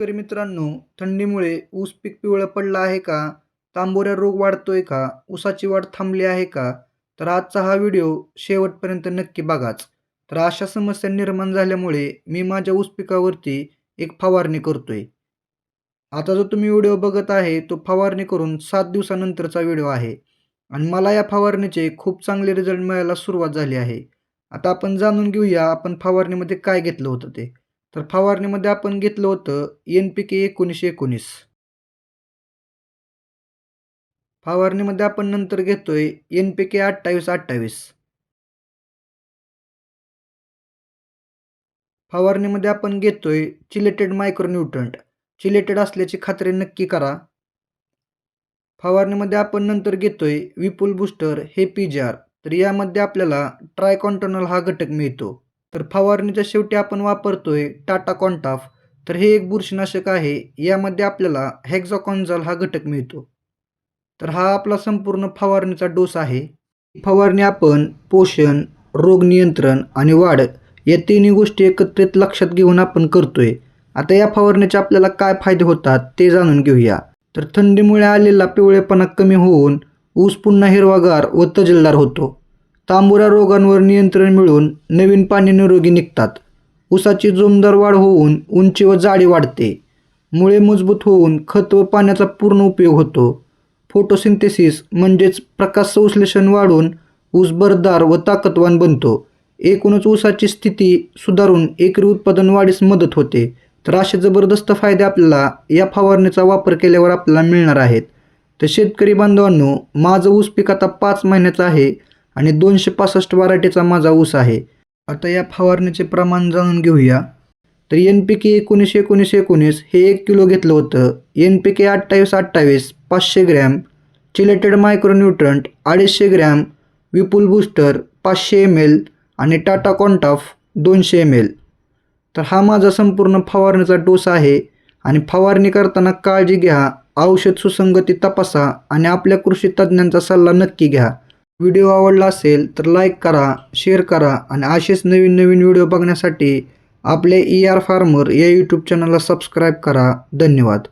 शेतकरी मित्रांनो, थंडीमुळे ऊस पीक पिवळं पडलं आहे का? तांबोऱ्या रोग वाढतोय का? ऊसाची वाढ थांबली आहे का? तर आजचा हा व्हिडिओ शेवटपर्यंत नक्की बघाच. तर अशा समस्या निर्माण झाल्यामुळे मी माझ्या ऊस पिकावरती एक फवारणी करतोय. आता जो तुम्ही व्हिडिओ बघत आहे तो फवारणी करून 7 दिवसानंतरचा व्हिडिओ आहे आणि मला या फवारणीचे खूप चांगले रिझल्ट मिळायला सुरुवात झाली आहे. आता आपण जाणून घेऊया आपण फवारणीमध्ये काय घेतलं होतं ते. तर फवारणीमध्ये आपण घेतलं होतं NPK 19-19. फवारणीमध्ये आपण नंतर घेतोय NPK 28-28. फवारणीमध्ये आपण घेतोय चिलेटेड मायक्रोन्यूट्रंट. चिलेटेड असल्याची खात्री नक्की करा. फवारणीमध्ये आपण नंतर घेतोय विपुल बूस्टर हे PGR. तर यामध्ये आपल्याला ट्रायकॉन्टोनॉल हा घटक मिळतो. तर फवारणीच्या शेवटी आपण वापरतोय टाटा कॉन्टाफ. तर हे एक बुरशीनाशक आहे. यामध्ये आपल्याला हेक्झाकॉन्झाल हा घटक मिळतो. तर हा आपला संपूर्ण फवारणीचा डोस आहे. फवारणी आपण पोषण, रोग नियंत्रण आणि वाढ या तिन्ही गोष्टी एकत्रित लक्षात घेऊन आपण करतोय. आता या फवारणीचे आपल्याला काय फायदे होतात ते जाणून घेऊया. तर थंडीमुळे आलेला पिवळेपणा कमी होऊन ऊस पुन्हा हिरवागार व तजेलदार होतो. तांबोऱ्या रोगांवर नियंत्रण मिळून नवीन पाने निरोगी निघतात. ऊसाची जोमदार वाढ होऊन उंची व जाडी वाढते. मुळे मजबूत होऊन खत व पाण्याचा पूर्ण उपयोग होतो. फोटोसिंथेसिस म्हणजेच प्रकाश संश्लेषण वाढून ऊस भरदार व ताकदवान बनतो. एकूणच ऊसाची स्थिती सुधारून एकरी उत्पादन वाढीस मदत होते. तर असे जबरदस्त फायदे आपल्याला या फवारणीचा वापर केल्यावर आपल्याला मिळणार आहेत. तर शेतकरी बांधवांनो, माझं ऊस पीक आता 5 महिन्याचं आहे आणि 265 व्हरायटीचा माझा ऊस आहे. आता या फवारणीचे प्रमाण जाणून घेऊया. तर NPK 19-19-19 हे 1 किलो घेतलं होतं. NPK 28-28 500 gram, chelated micronutrient 250 gram, Vipul booster 500 ml आणि टाटा कॉन्टाफ 200 ml. तर हा माझा संपूर्ण फवारणीचा डोस आहे आणि फवारणी करताना काळजी घ्या, औषध सुसंगती तपासा आणि आपल्या कृषी तज्ज्ञांचा सल्ला नक्की घ्या. व्हिडिओ आवडला असेल तर लाईक करा, शेअर करा आणि असेच नवीन नवीन व्हिडिओ बघण्यासाठी आपले ER फार्मर या यूट्यूब चॅनलला सबस्क्राईब करा. धन्यवाद.